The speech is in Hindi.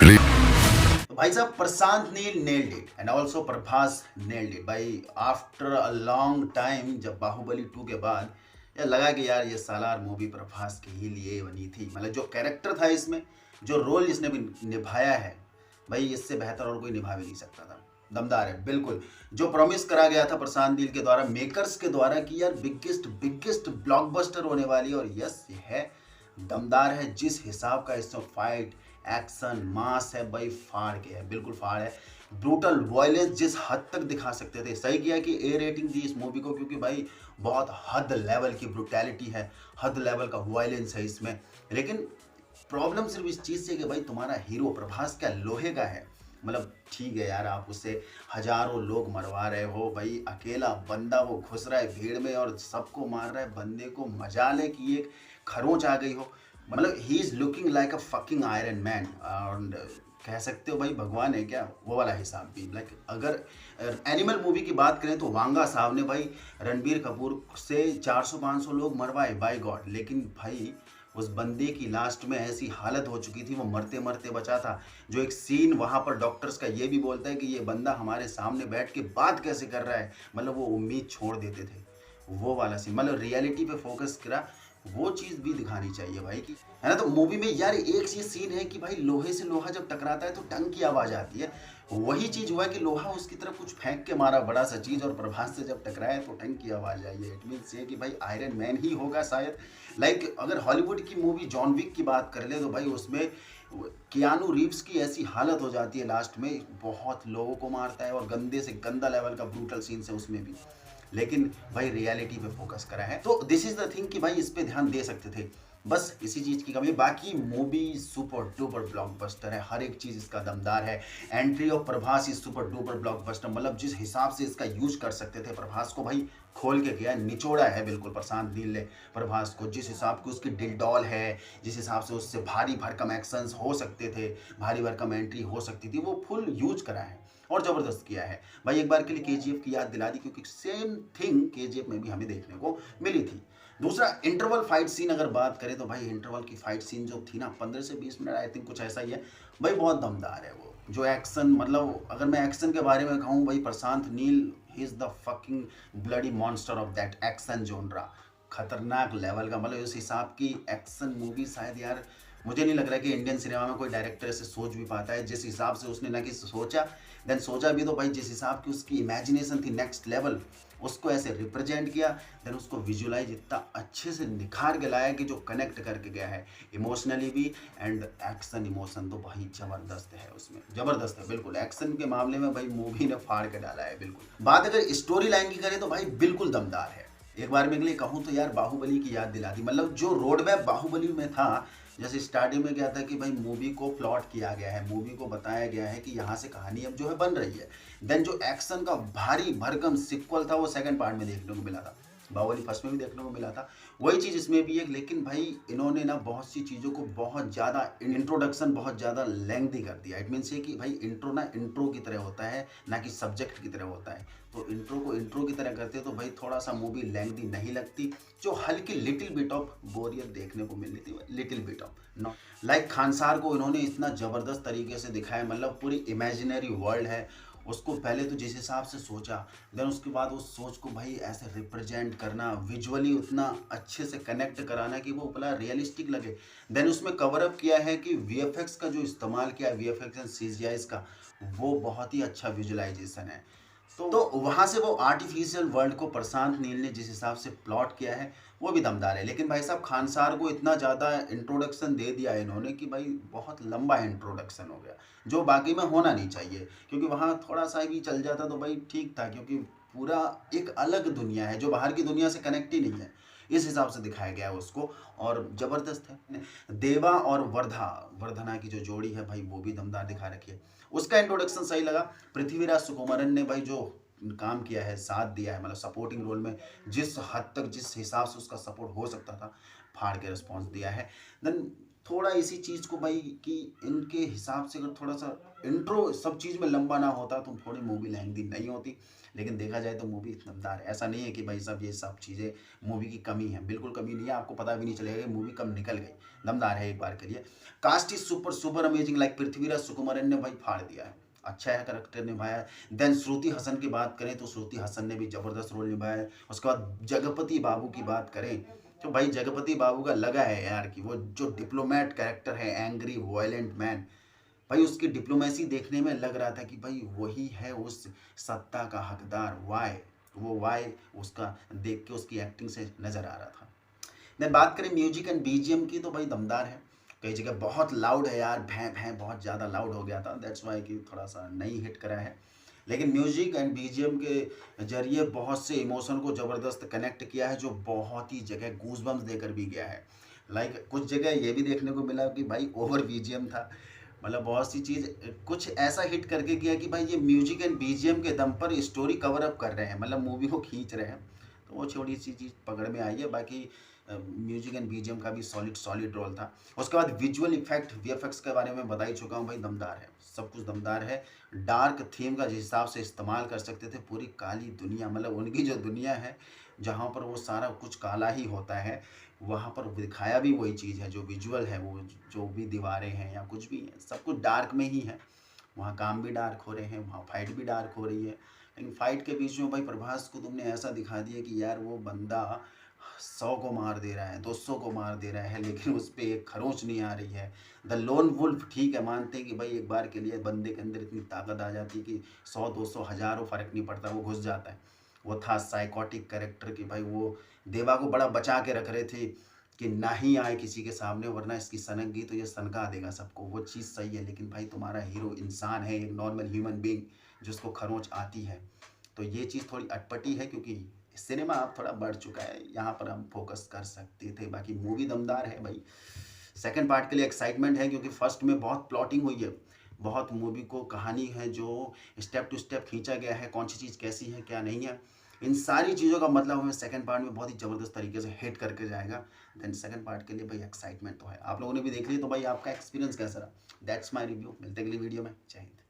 तो भाई साहब Prashanth Neel nailed it and also Prabhas nailed it भाई। आफ्टर अ लॉन्ग टाइम जब बाहुबली 2 के बाद ये लगा कि यार ये सालार मूवी प्रभास के ही लिए बनी थी। मतलब जो कैरेक्टर था इसमें, जो रोल जिसने भी निभाया है भाई, इससे बेहतर और कोई निभा भी नहीं सकता था। दमदार है बिल्कुल। जो प्रॉमिस करा गया था प्रशांत नील के द्वारा, मेकर्स के द्वारा, कि यार बिगेस्ट बिगेस्ट ब्लॉकबस्टर होने वाली है, और यस ये है। दमदार है। जिस हिसाब का इसमें फाइट, एक्शन, मास है भाई, फाड़ के है, बिल्कुल फाड़ है। ब्रूटल वायलेंस जिस हद तक दिखा सकते थे, सही किया कि ए रेटिंग दी इस मूवी को, क्योंकि भाई बहुत हद लेवल की ब्रूटैलिटी है, हद लेवल का वायलेंस है इसमें। लेकिन प्रॉब्लम सिर्फ इस चीज़ से कि भाई तुम्हारा हीरो प्रभास क्या लोहे का है। मतलब ठीक है यार, आप उससे हजारों लोग मरवा रहे हो भाई, अकेला बंदा वो घुस रहा है भीड़ में और सबको मार रहा है, बंदे को मजाल है कि एक खरोंच आ गई हो। मतलब he is looking like a fucking iron man. और कह सकते हो भाई भगवान है क्या, वो वाला हिसाब भी। लाइक अगर एनिमल मूवी की बात करें तो वांगा साहब ने भाई रणबीर कपूर से 400-500 लोग मरवाए बाय गॉड, लेकिन भाई उस बंदे की लास्ट में ऐसी हालत हो चुकी थी, वो मरते मरते बचा था। जो एक सीन वहां पर डॉक्टर्स का ये भी बोलता है कि ये बंदा हमारे सामने बैठ के बात कैसे कर रहा है, मतलब वो उम्मीद छोड़ देते थे। वो वाला सीन, मतलब रियलिटी पे फोकस करा, वो चीज भी दिखानी चाहिए भाई की, है ना। तो मूवी में यार एक चीज सीन है कि भाई लोहे से लोहा जब टकराता है तो टंग की आवाज आती है। वही चीज हुआ कि लोहा उसकी तरफ कुछ फेंक के मारा बड़ा सा चीज, और प्रभास से जब टकराया तो टंग की आवाज आई है। इट मीन्स ये कि भाई आयरन मैन ही होगा शायद। लाइक अगर हॉलीवुड की मूवी जॉन विक की बात कर ले तो भाई उसमें कियानू रीव्स की ऐसी हालत हो जाती है लास्ट में, बहुत लोगों को मारता है और गंदे से गंदा लेवल का ब्रूटल सीन है उसमें भी। लेकिन भाई रियलिटी पे फोकस करा है, तो दिस इज द थिंग कि भाई इस पे ध्यान दे सकते थे। बस इसी चीज की कमी। बाकी मूवी सुपर डुपर ब्लॉकबस्टर है, हर एक चीज इसका दमदार है। Entry of Prabhas is super duper blockbuster. मतलब जिस हिसाब से इसका यूज कर सकते थे प्रभास को, भाई खोल के किया, निचोड़ा है बिल्कुल प्रशांत नील ने प्रभास को। जिस हिसाब की उसकी डिलडॉल है, जिस हिसाब से उससे भारी भरकम एक्शंस हो सकते थे, भारी भरकम एंट्री हो सकती थी, वो फुल यूज करा है और जबरदस्त किया है भाई। एक बार के लिए केजीएफ की याद दिला दी, क्योंकि सेम थिंग केजीएफ में भी हमें देखने को मिली थी। दूसरा इंटरवल फाइट सीन अगर बात करें तो भाई इंटरवल की फाइट सीन जो थी ना, 15 से 20 मिनट आई थिंक कुछ ऐसा ही है भाई, बहुत दमदार है वो। जो एक्शन, मतलब अगर मैं एक्शन के बारे में कहूँ भाई, Prashanth Neel is the fucking bloody monster of that action genre. खतरनाक लेवल का, मतलब इस हिसाब की एक्शन मूवी शायद यार मुझे नहीं लग रहा कि इंडियन सिनेमा में कोई डायरेक्टर ऐसे सोच भी पाता है। जिस हिसाब से उसने ना कि सोचा, देन सोचा भी तो भाई जिस हिसाब की उसकी इमेजिनेशन थी नेक्स्ट लेवल, उसको ऐसे रिप्रेजेंट किया, देन उसको विजुलाइज इतना अच्छे से निखार के लाया कि जो कनेक्ट करके गया है इमोशनली भी, एंड एक्शन इमोशन तो भाई जबरदस्त है उसमें, जबरदस्त है बिल्कुल। एक्शन के मामले में भाई मूवी ने फाड़ के डाला है बिल्कुल। बात अगर स्टोरी लाइन की करें तो भाई बिल्कुल दमदार है। एक बार में के लिए कहूँ तो यार बाहुबली की याद दिला दी। मतलब जो रोड मैप बाहुबली में था, जैसे स्टार्टिंग में क्या था कि भाई मूवी को प्लॉट किया गया है, मूवी को बताया गया है कि यहाँ से कहानी अब जो है बन रही है। देन जो एक्शन का भारी भरकम सिक्वल था वो सेकंड पार्ट में देखने को मिला था, बाहुबली फर्स्ट में भी देखने को मिला था, वही चीज़ इसमें भी है। लेकिन भाई इन्होंने ना बहुत सी चीज़ों को बहुत ज़्यादा इंट्रोडक्शन बहुत ज़्यादा लेंथी कर दिया। इट मीन्स ये कि भाई इंट्रो ना इंट्रो की तरह होता है, ना कि सब्जेक्ट की तरह होता है। तो इंट्रो को इंट्रो की तरह करते तो भाई थोड़ा सा मूवी लेंथी नहीं लगती, जो हल्की लिटिल बिट ऑफ बोरियत देखने को मिलती थी, little bit of not like Khansaar को इन्होंने इतना ज़बरदस्त तरीके से दिखाया। मतलब पूरी इमेजिनरी वर्ल्ड है, उसको पहले तो जिस हिसाब से सोचा, देन उसके बाद उस सोच को भाई ऐसे रिप्रेजेंट करना, विजुअली उतना अच्छे से कनेक्ट कराना कि वो बड़ा रियलिस्टिक लगे। देन उसमें कवर अप किया है कि वीएफएक्स का जो इस्तेमाल किया है, वीएफएक्स एंड सीजीआई का, वो बहुत ही अच्छा विजुअलाइजेशन है। तो वहां से वो आर्टिफिशियल वर्ल्ड को प्रशांत नील ने जिस हिसाब से प्लॉट किया है वो भी दमदार है। लेकिन भाई साहब खानसार को इतना ज़्यादा इंट्रोडक्शन दे दिया है इन्होंने कि भाई बहुत लंबा इंट्रोडक्शन हो गया, जो बाकी में होना नहीं चाहिए। क्योंकि वहाँ थोड़ा सा भी चल जाता तो भाई ठीक था, क्योंकि पूरा एक अलग दुनिया है जो बाहर की दुनिया से कनेक्ट ही नहीं है, इस हिसाब से दिखाया गया है उसको, और ज़बरदस्त है। देवा और वर्धना की जो जोड़ी है भाई वो भी दमदार दिखा रखी है, उसका इंट्रोडक्शन सही लगा। पृथ्वीराज सुकुमारन ने भाई जो काम किया है, साथ दिया है, मतलब सपोर्टिंग रोल में जिस हद तक जिस हिसाब से उसका सपोर्ट हो सकता था, फाड़ के रिस्पॉन्स दिया है। देन थोड़ा इसी चीज़ को भाई कि इनके हिसाब से अगर थोड़ा सा इंट्रो सब चीज़ में लंबा ना होता तो थोड़ी मूवी लेंथी नहीं होती। लेकिन देखा जाए तो मूवी दमदार है। ऐसा नहीं है कि भाई साहब ये सब चीज़ें मूवी की कमी है, बिल्कुल कमी नहीं है। आपको पता भी नहीं चलेगा कि मूवी कब निकल गई। दमदार है एक बार के लिए। Cast is super super amazing, like Prithviraj Sukumaran ने भाई फाड़ दिया है, अच्छा है करेक्टर निभाया है। देन श्रुति हसन की बात करें तो श्रुति हसन ने भी जबरदस्त रोल निभाया है। उसके बाद जगपति बाबू की बात करें तो भाई जगपति बाबू का लगा है यार कि वो जो डिप्लोमेट कैरेक्टर है, एंग्री वायलेंट मैन, भाई उसकी डिप्लोमेसी देखने में लग रहा था कि भाई वही है उस सत्ता का हकदार। वाई वो वाई उसका देख के उसकी एक्टिंग से नजर आ रहा था। देन बात करें म्यूजिक एंड बीजीएम की तो भाई दमदार है। कई जगह बहुत लाउड है यार, भैं भैं बहुत ज़्यादा लाउड हो गया था, दैट्स वाई कि थोड़ा सा नहीं हिट करा है। लेकिन म्यूजिक एंड बीजीएम के जरिए बहुत से इमोशन को ज़बरदस्त कनेक्ट किया है, जो बहुत ही जगह गूजबम्स देकर भी गया है। लाइक कुछ जगह ये भी देखने को मिला कि भाई ओवर बीजीएम था, मतलब बहुत सी चीज़ कुछ ऐसा हिट करके किया कि भाई ये म्यूजिक एंड बीजीएम के दम पर स्टोरी कवर अप कर रहे हैं, मतलब मूवी को खींच रहे हैं। तो वो छोटी सी चीज़ पकड़ में आई है। बाकी म्यूजिक एंड बीजीएम का भी सॉलिड रोल था। उसके बाद विजुअल इफेक्ट वीएफएक्स के बारे में बता ही चुका हूँ भाई, दमदार है, सब कुछ दमदार है। डार्क थीम का जिस हिसाब से इस्तेमाल कर सकते थे, पूरी काली दुनिया, मतलब उनकी जो दुनिया है जहाँ पर वो सारा कुछ काला ही होता है, वहाँ पर दिखाया भी वही चीज़ है। जो विजुअल है, वो जो भी दीवारें हैं या कुछ भी है, सब कुछ डार्क में ही है। वहाँ काम भी डार्क हो रहे हैं, वहाँ फाइट भी डार्क हो रही है। लेकिन फाइट के बीच में भाई प्रभास को तुमने ऐसा दिखा दिया कि यार वो बंदा 100 को मार दे रहा है, 200 को मार दे रहा है, लेकिन उस पर एक खरोंच नहीं आ रही है। द लोन वुल्फ ठीक है, मानते हैं कि भाई एक बार के लिए बंदे के अंदर इतनी ताकत आ जाती है कि 100 200 हज़ारों फर्क नहीं पड़ता, वो घुस जाता है। वो था साइकोटिक कैरेक्टर कि भाई वो देवा को बड़ा बचा के रख रहे थे कि ना ही आए किसी के सामने, वरना इसकी सनक गई तो ये सनका देगा सबको। वो चीज़ सही है, लेकिन भाई तुम्हारा हीरो इंसान है, एक नॉर्मल ह्यूमन बीइंग जिसको खरोंच आती है। तो ये चीज़ थोड़ी अटपटी है, क्योंकि सिनेमा अब थोड़ा बढ़ चुका है, यहाँ पर हम फोकस कर सकते थे। बाकी मूवी दमदार है भाई। सेकंड पार्ट के लिए एक्साइटमेंट है, क्योंकि फर्स्ट में बहुत प्लॉटिंग हुई है, बहुत मूवी को कहानी है जो स्टेप टू स्टेप खींचा गया है, कौन सी चीज़ कैसी है क्या नहीं है, इन सारी चीज़ों का मतलब हमें सेकंड पार्ट में बहुत ही ज़बरदस्त तरीके से हिट करके जाएगा। देन सेकंड पार्ट के लिए भाई एक्साइटमेंट तो है। आप लोगों ने भी देख लिया, तो भाई आपका एक्सपीरियंस कैसा रहा? That's my review. मिलते अगली वीडियो में। जय हिंद।